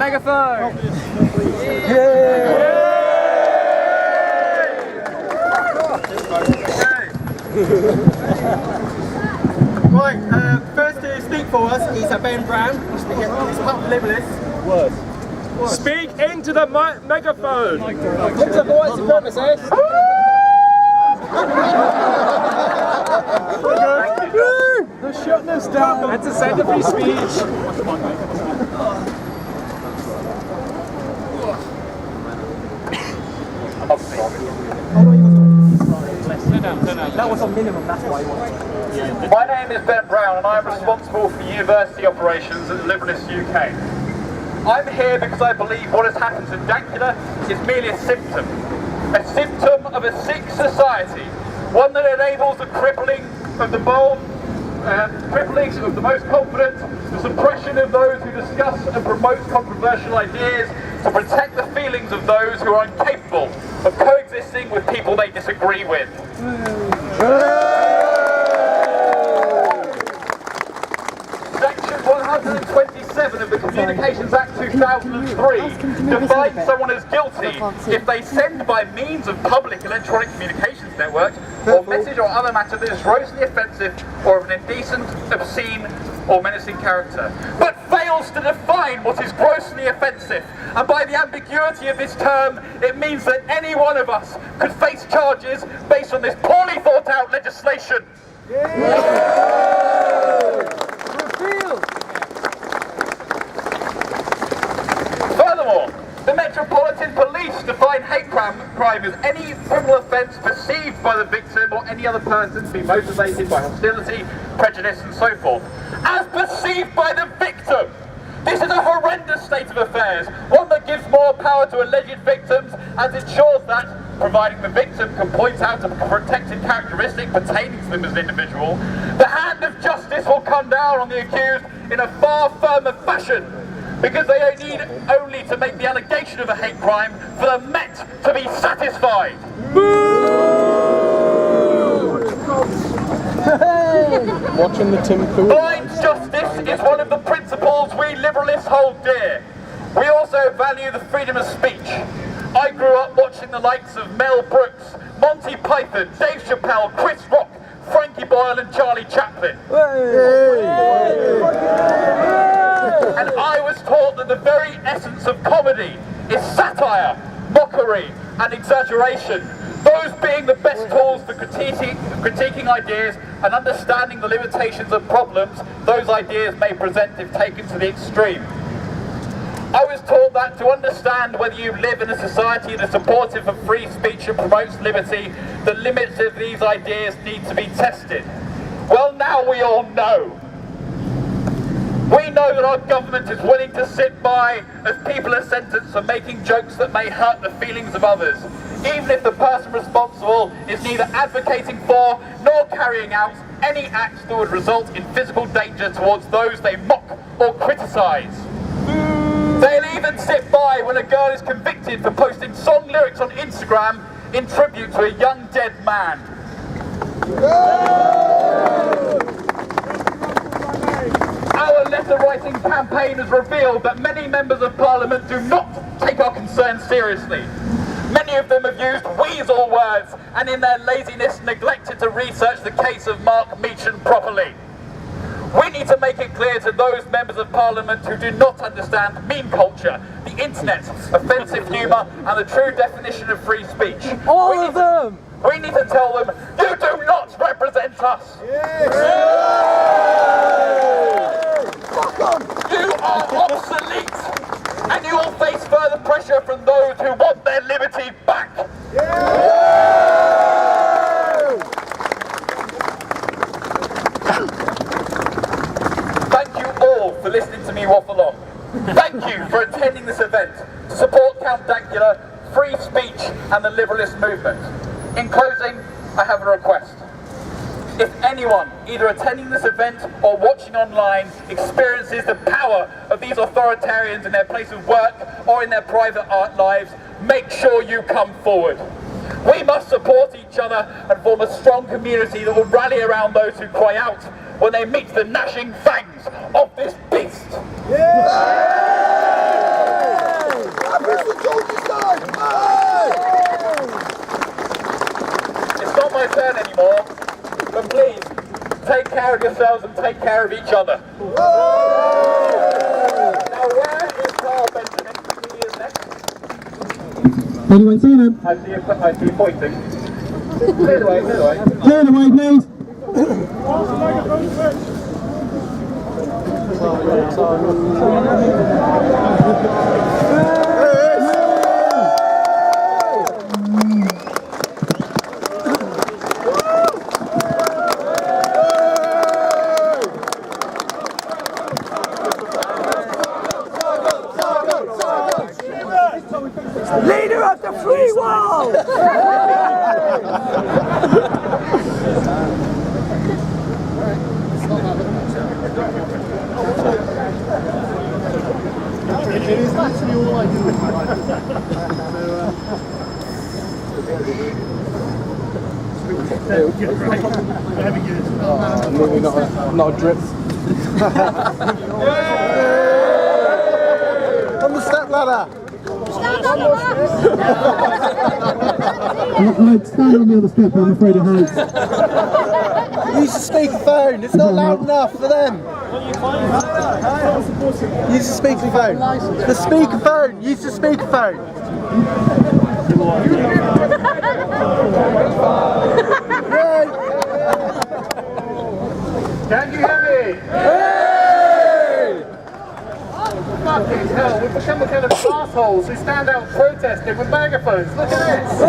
megaphone! Right, first to speak for us is Ben Brown. He's part of the Liberalists. Words. Speak into the megaphone! Looks like white supremacists. They're shutting us down! That's a sign of free speech! That was on minimum, that's why I wanted. My name is Ben Brown and I am responsible for university operations at the Liberalists UK. I'm here because I believe what has happened to Dankula is merely a symptom of a sick society, one that enables the crippling of the bold, crippling of the most confident, the suppression of those who discuss and promote controversial ideas, to protect the feelings of those who are incapable of coexisting with people they disagree with. Section 127 of the Communications Act 2003 defines someone as guilty if they send by means of public electronic communications network or message or other matter that is grossly offensive or of an indecent, obscene or menacing character, but fails to define what is grossly offensive. And by the ambiguity of this term, it means that any one of us could face charges based on this poorly thought out legislation. Furthermore, the Metropolitan Police define hate crime as any criminal offence perceived by the victim or any other person to be motivated by hostility, prejudice and so forth. As perceived by the victim! This is a horrendous state of affairs, one that gives more power to alleged victims and ensures that, providing the victim can point out a protected characteristic pertaining to them as an individual, the hand of justice will come down on the accused in a far firmer fashion, because they need only to make the allegation of a hate crime for the Met to be satisfied. Watching the Tim Pool. Blind justice is one of the principles we Liberalists hold dear. We also value the freedom of speech. I grew up watching the likes of Mel Brooks, Monty Python, Dave Chappelle, Chris Rock, Frankie Boyle and Charlie Chaplin. And I was taught that the very essence of comedy is satire, mockery and exaggeration, those being the best tools for critiquing ideas and understanding the limitations of problems those ideas may present if taken to the extreme. I was taught that to understand whether you live in a society that is supportive of free speech and promotes liberty, the limits of these ideas need to be tested. Well, now we all know. We know that our government is willing to sit by as people are sentenced for making jokes that may hurt the feelings of others, even if the person responsible is neither advocating for nor carrying out any acts that would result in physical danger towards those they mock or criticise. They'll even sit by when a girl is convicted for posting song lyrics on Instagram in tribute to a young dead man. Our letter-writing campaign has revealed that many members of Parliament do not take our concerns seriously. Many of them have used weasel words and in their laziness neglected to research the case of Mark Meechan properly. We need to make it clear to those members of Parliament who do not understand meme culture, the internet, offensive humour and the true definition of free speech. All of them! We need to tell them, you do not represent us! You are obsolete! And you will face further pressure from those who want their liberty back! Thank you all for listening to me waffle on. Thank you for attending this event to support Count Dankula, free speech and the Liberalist movement. In closing, I have a request. If anyone, either attending this event or watching online, experiences the power of these authoritarians in their place of work or in their private art lives, make sure you come forward. We must support each other and form a strong community that will rally around those who cry out when they meet the gnashing fangs of this beast. care of yourselves and take care of each other. Now where is Carl Benjamin? He is next. Anyone seen him? I see you pointing. Clear the way, clear the way. Clear the way, please. Leader of the free world! It is actually all I do. Maybe not a drip. On the step ladder. I'd stand on the other step, I'm afraid it hurts. Use the speakerphone. It's not loud enough for them. Use the speakerphone. The speakerphone. Use the speakerphone. Can you hear me? Fucking hell, we've become the kind of assholes who stand out protesting with megaphones. Look at this!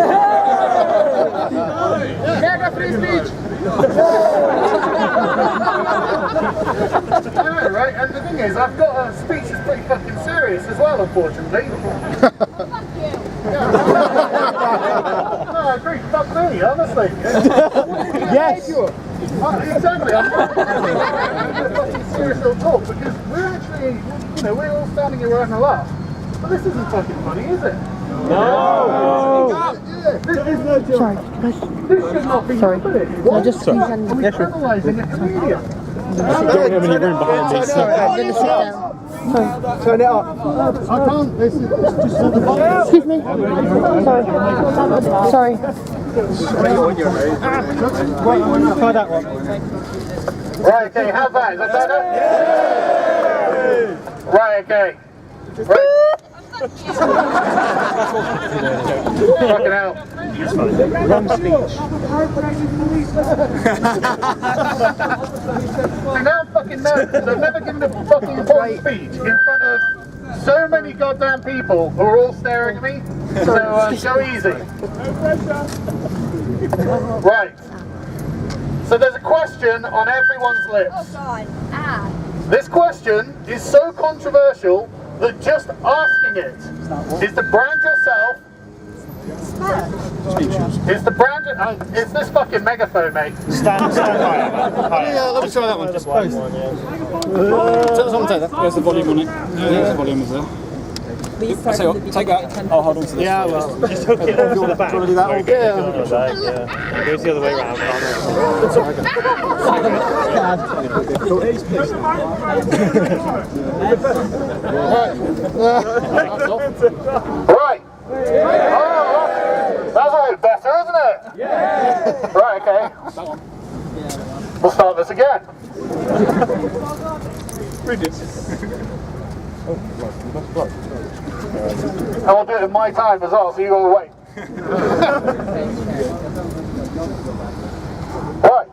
Mega free speech! I know, right? And the thing is, I've got a speech that's pretty fucking serious as well, unfortunately. No, I agree, fuck me, honestly. Yes! Exactly, I'm not fucking serious little talk because we're actually, you know, we're all standing here, we're having a laugh. But this isn't fucking funny, is it? No! This should not be happening. Why are we criminalising a comedian? Don't have any room behind me. Turn it up. I can't, this is just for the Excuse me. Sorry. Try that one. Right, okay, how's that? Is that better? Right, okay. Right. Fucking hell. Wrong speech. See, now I'm fucking nervous because I've never given a fucking important speech in front of so many goddamn people who are all staring at me. So go easy. Right. So there's a question on everyone's lips. This question is so controversial that just asking it is to brand yourself. Is to brand it. It's this fucking megaphone, mate. Stand higher. Let me try that one. Just close. Someone take that. Where's the volume on it? There's the volume, is there? So take that. I'll hold on to this. Yeah, well, just hook it onto the back. Do you want to do that? Yeah. It goes the other way around. Right. Oh, that's a bit better, isn't it? Yeah. Right, okay. We'll start this again. And we'll do it in my time as well, so you gotta wait. Right.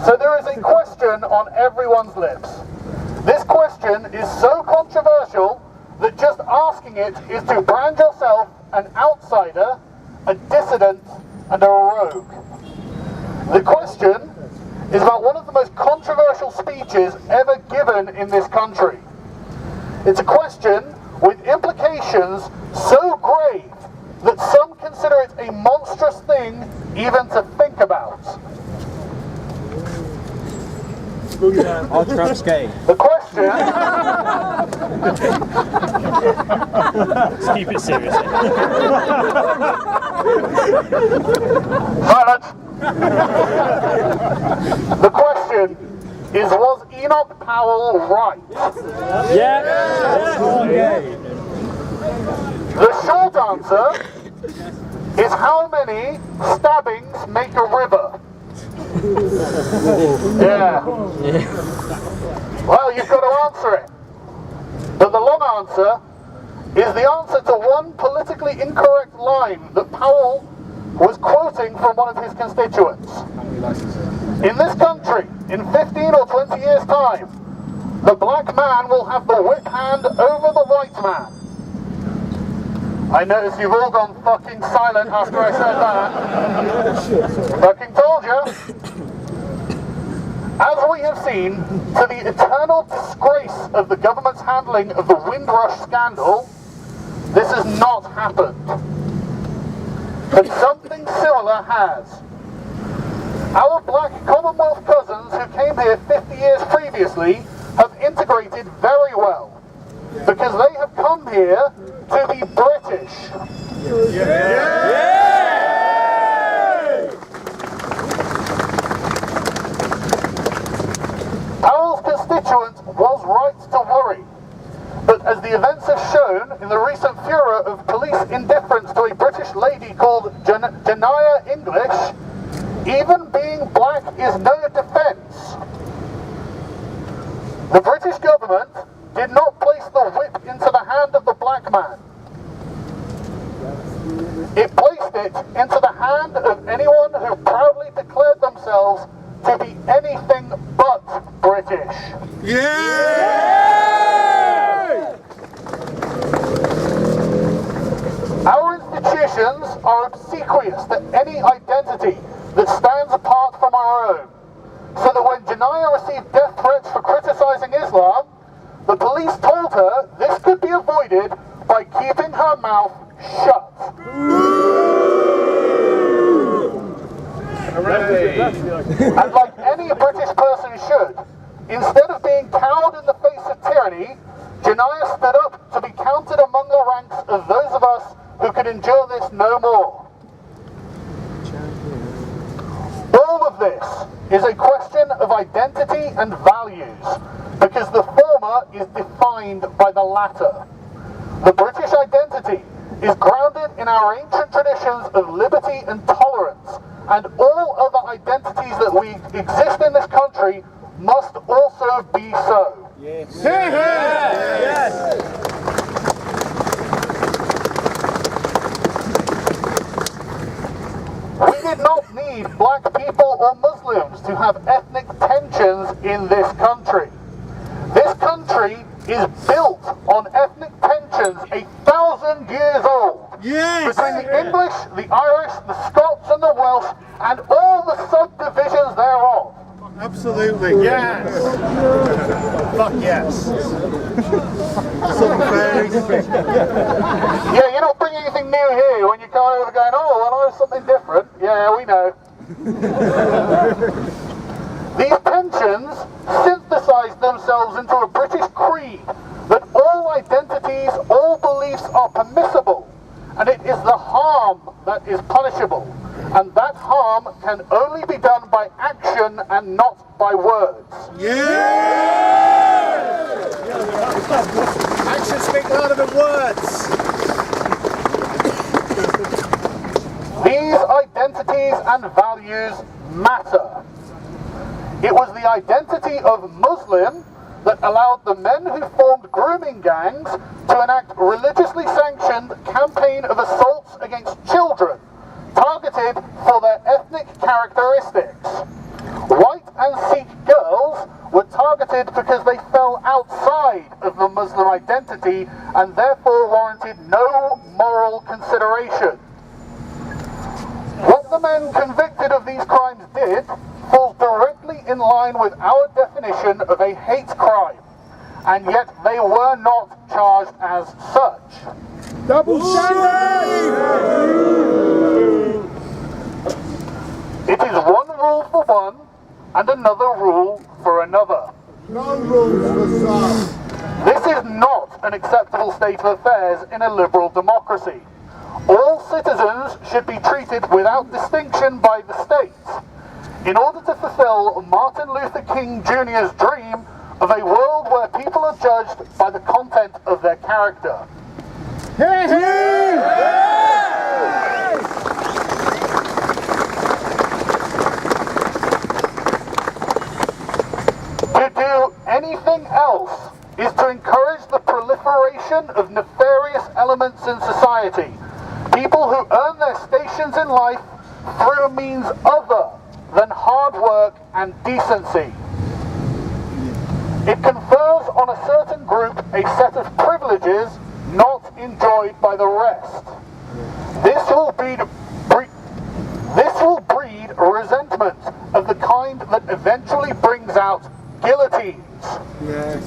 So there is a question on everyone's lips. This question is so controversial that just asking it is to brand yourself an outsider, a dissident, and a rogue. The question is about one of the most controversial speeches ever given in this country. It's a question with implications so grave that some consider it a monstrous thing even to think about. I'll trap skate. The question... Let's keep it serious. Silence! The question is, was Enoch Powell right? Yeah. The short answer is how many stabbings make a river? Yeah. Well, you've got to answer it. But the long answer is the answer to one politically incorrect line that Powell was quoting from one of his constituents. In this country, in 15 or 20 years' time, the black man will have the whip hand over the white man. I notice you've all gone fucking silent after I said that. Fucking told you. As we have seen, to the eternal disgrace of the government's handling of the Windrush scandal, this has not happened. But something similar has. Our black Commonwealth cousins who came here 50 years previously have integrated very well, because they have come here to be British. Powell's constituent was right to worry, but as the events have shown in the recent furor of police indifference to a British lady called Janaya English, even being black is no defence. The British government did not place the whip into the hand of the black man. It placed it into the hand of anyone who proudly declared themselves to be anything but British. Our institutions are obsequious to any identity that stands apart from our own, so that when Janaya received death threats for criticising Islam, the police told her this could be avoided by keeping her mouth shut. And like any British person should, instead of being cowed in the face of tyranny, Janaya stood up to be counted among the ranks of those of us who could endure this no more. All of this is a question of identity and values, because the former is defined by the latter. The British identity is grounded in our ancient traditions of liberty and tolerance, and all other identities that we exist in this country must also be so. Yes. We did not need black people or Muslims to have ethnic tensions in this country. This country is built on ethnic tensions 1,000 years old. Yes. Between the English, the Irish, the Scots and the Welsh, and all the subdivisions thereof. Absolutely. Yes. Fuck yes. Something very different. Yeah, you're not bringing anything new here when you come over going, oh, well, I have something different. Yeah, we know. These tensions synthesized themselves into a British creed that all identities, all beliefs are permissible, and it is the harm that is punishable, and that harm can only be done by action and not by words. Actions speak louder than words. These identities and values matter. It was the identity of Muslim that allowed the men who formed grooming gangs to enact religiously sanctioned campaign of assaults against children, targeted for their ethnic characteristics. White and Sikh girls were targeted because they fell outside of the Muslim identity and therefore warranted no moral consideration. What the men convicted of these crimes did falls directly in line with our definition of a hate crime, and yet they were not charged as such. Double standard! It is one rule for one and another rule for another. No rules for some. This is not an acceptable state of affairs in a liberal democracy. All citizens should be treated without distinction by the state, in order to fulfill Martin Luther King Jr.'s dream of a world where people are judged by the content of their character. Hey! proliferation of nefarious elements in society. People who earn their stations in life through a means other than hard work and decency. It confers on a certain group a set of privileges not enjoyed by the rest. This will breed resentment of the kind that eventually brings out guillotines. Yes.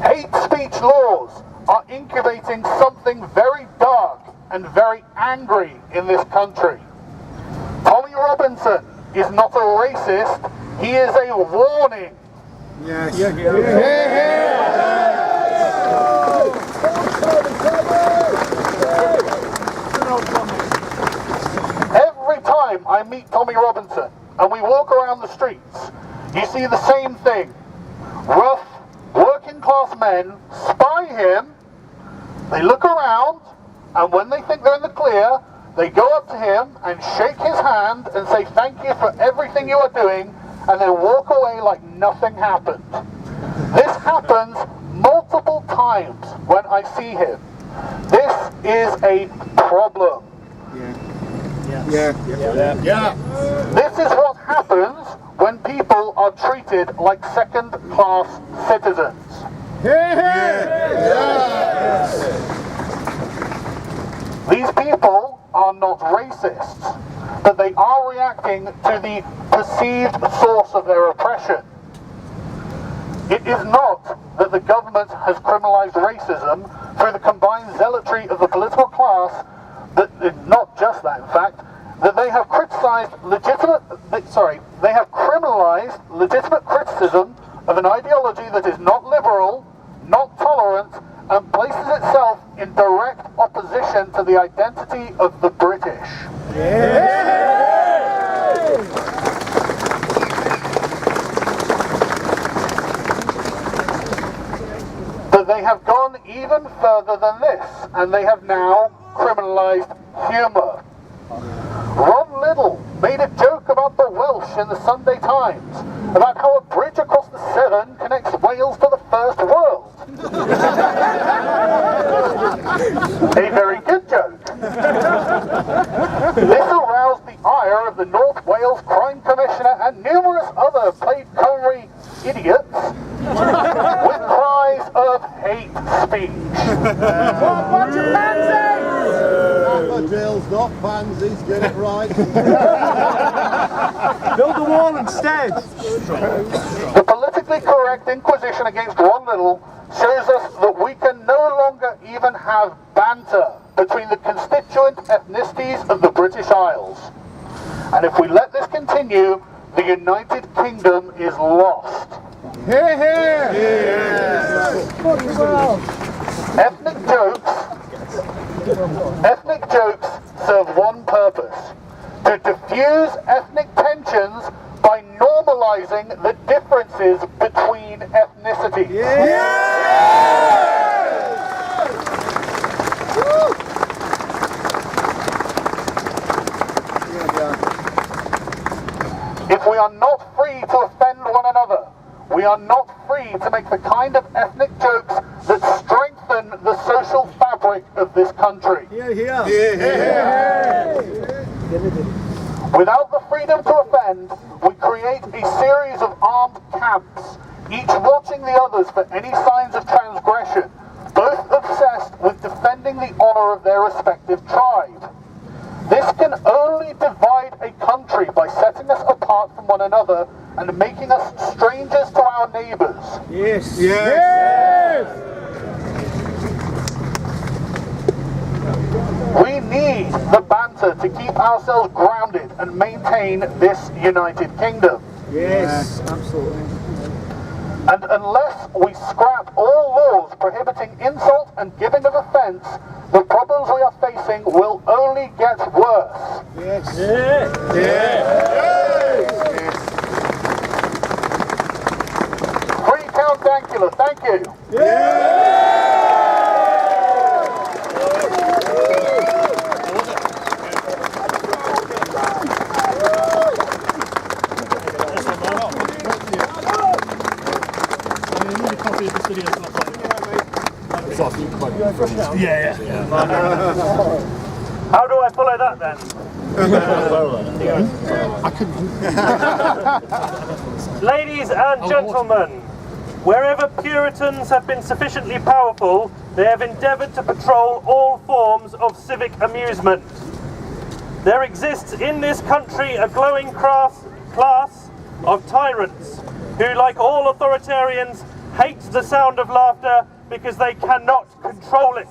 Hate speech laws are incubating something very dark and very angry in this country. Tommy Robinson is not a racist, he is a warning. Yes. Every time I meet Tommy Robinson and we walk around the streets, you see the same thing. Rough, working class men spy him, they look around, and when they think they're in the clear, they go up to him and shake his hand and say thank you for everything you are doing, and then walk away like nothing happened. This happens multiple times when I see him. This is a problem. Yeah. This is what happens when people are treated like second-class citizens. These people are not racists, but they are reacting to the perceived source of their oppression. It is not that the government has criminalized racism through the combined zealotry of the political class, that not just that in fact, that they have criminalized legitimate criticism of an ideology that is not liberal, not tolerant, and places itself in direct opposition to the identity of the British. But they have gone even further than this, and they have now criminalized humour. Ron Liddell made a joke about the Welsh in the Sunday Times, about how a bridge across the Severn connects Wales to the First World. A very good joke. This aroused the ire of the North Wales Crime Commissioner and numerous other Plaid Cymru idiots with cries of hate speech. Daffodils, not pansies, get it right. Build the wall instead. The politically correct inquisition against Ron Liddell shows us that we can no longer even have banter between the constituent ethnicities of the British Isles. And if we let this continue, the United Kingdom is lost. Hear, hear! Ethnic jokes serve one purpose: to diffuse ethnic tensions by normalizing the differences between ethnicities. If we are not free to offend one another, we are not free to make the kind of ethnic jokes that strengthen the social fabric of this country. Without the freedom to offend, we create a series of armed camps, each watching the others for any signs of transgression, both obsessed with defending the honor of their respective tribe. This can only divide a country by setting us apart from one another and making us strangers to our neighbours. Yes. We need the banter to keep ourselves grounded and maintain this United Kingdom. Yes, absolutely. And unless we scrap all laws prohibiting insult and giving of offence, the problems we are facing will only get worse. Yes. Free Count Dankula, thank you. It's off. Yeah. How do I follow that then? Ladies and gentlemen, wherever Puritans have been sufficiently powerful, they have endeavoured to patrol all forms of civic amusement. There exists in this country a glowing class of tyrants who, like all authoritarians, hate the sound of laughter because they cannot control it.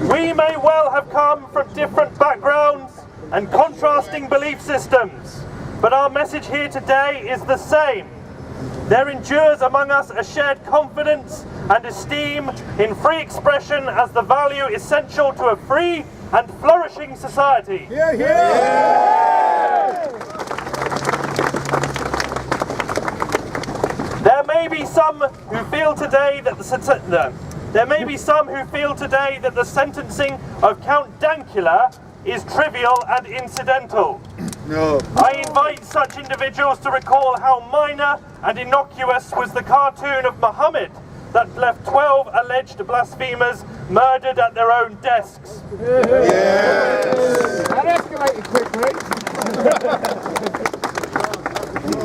We may well have come from different backgrounds and contrasting belief systems, but our message here today is the same. There endures among us a shared confidence and esteem in free expression as the value essential to a free and flourishing society. There may be some who feel today that the sentencing of Count Dankula is trivial and incidental. I invite such individuals to recall how minor and innocuous was the cartoon of Muhammad that left 12 alleged blasphemers murdered at their own desks. That escalated quickly.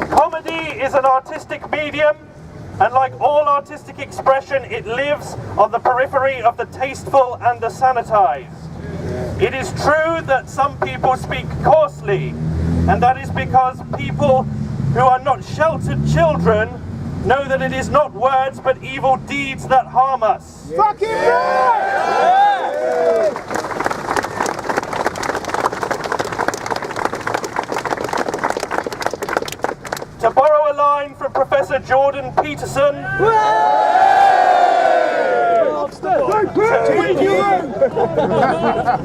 Comedy is an artistic medium, and like all artistic expression, it lives on the periphery of the tasteful and the sanitized. It is true that some people speak coarsely, and that is because people who are not sheltered children know that it is not words but evil deeds that harm us. Fucking right! To borrow a line from Professor Jordan Peterson,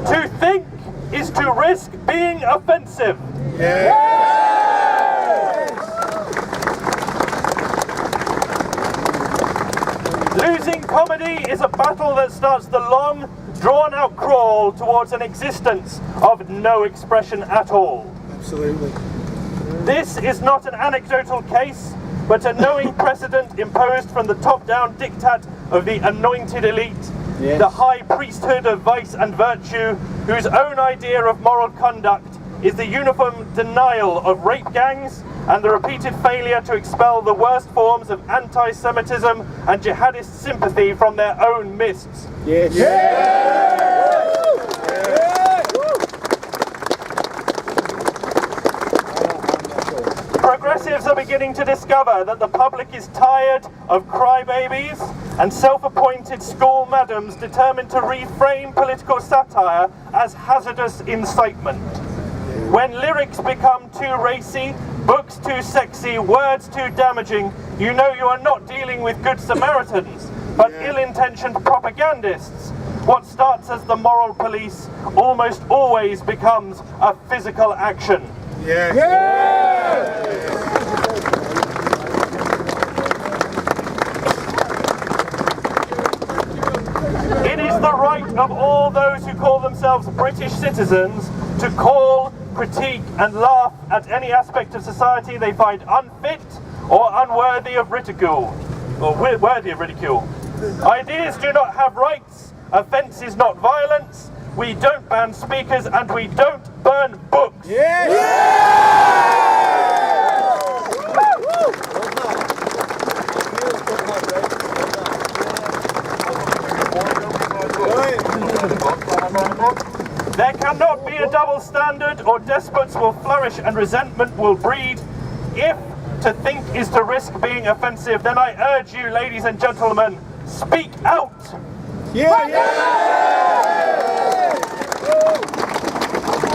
to think is to risk being offensive. Losing comedy is a battle that starts the long, drawn-out crawl towards an existence of no expression at all. Absolutely. This is not an anecdotal case, but a knowing precedent imposed from the top-down diktat of the anointed elite, the high priesthood of vice and virtue, whose own idea of moral conduct is the uniform denial of rape gangs and the repeated failure to expel the worst forms of anti-Semitism and jihadist sympathy from their own midst. Progressives are beginning to discover that the public is tired of crybabies and self-appointed school madams determined to reframe political satire as hazardous incitement. When lyrics become too racy, books too sexy, words too damaging, you know you are not dealing with good Samaritans, but ill-intentioned propagandists. What starts as the moral police almost always becomes a physical action. It is the right of all those who call themselves British citizens to call, critique and laugh at any aspect of society they find unfit or unworthy of ridicule, or worthy of ridicule. Ideas do not have rights, offence is not violence, we don't ban speakers and we don't burn books. There cannot be a double standard, or despots will flourish and resentment will breed. If to think is to risk being offensive, then I urge you, ladies and gentlemen, speak out!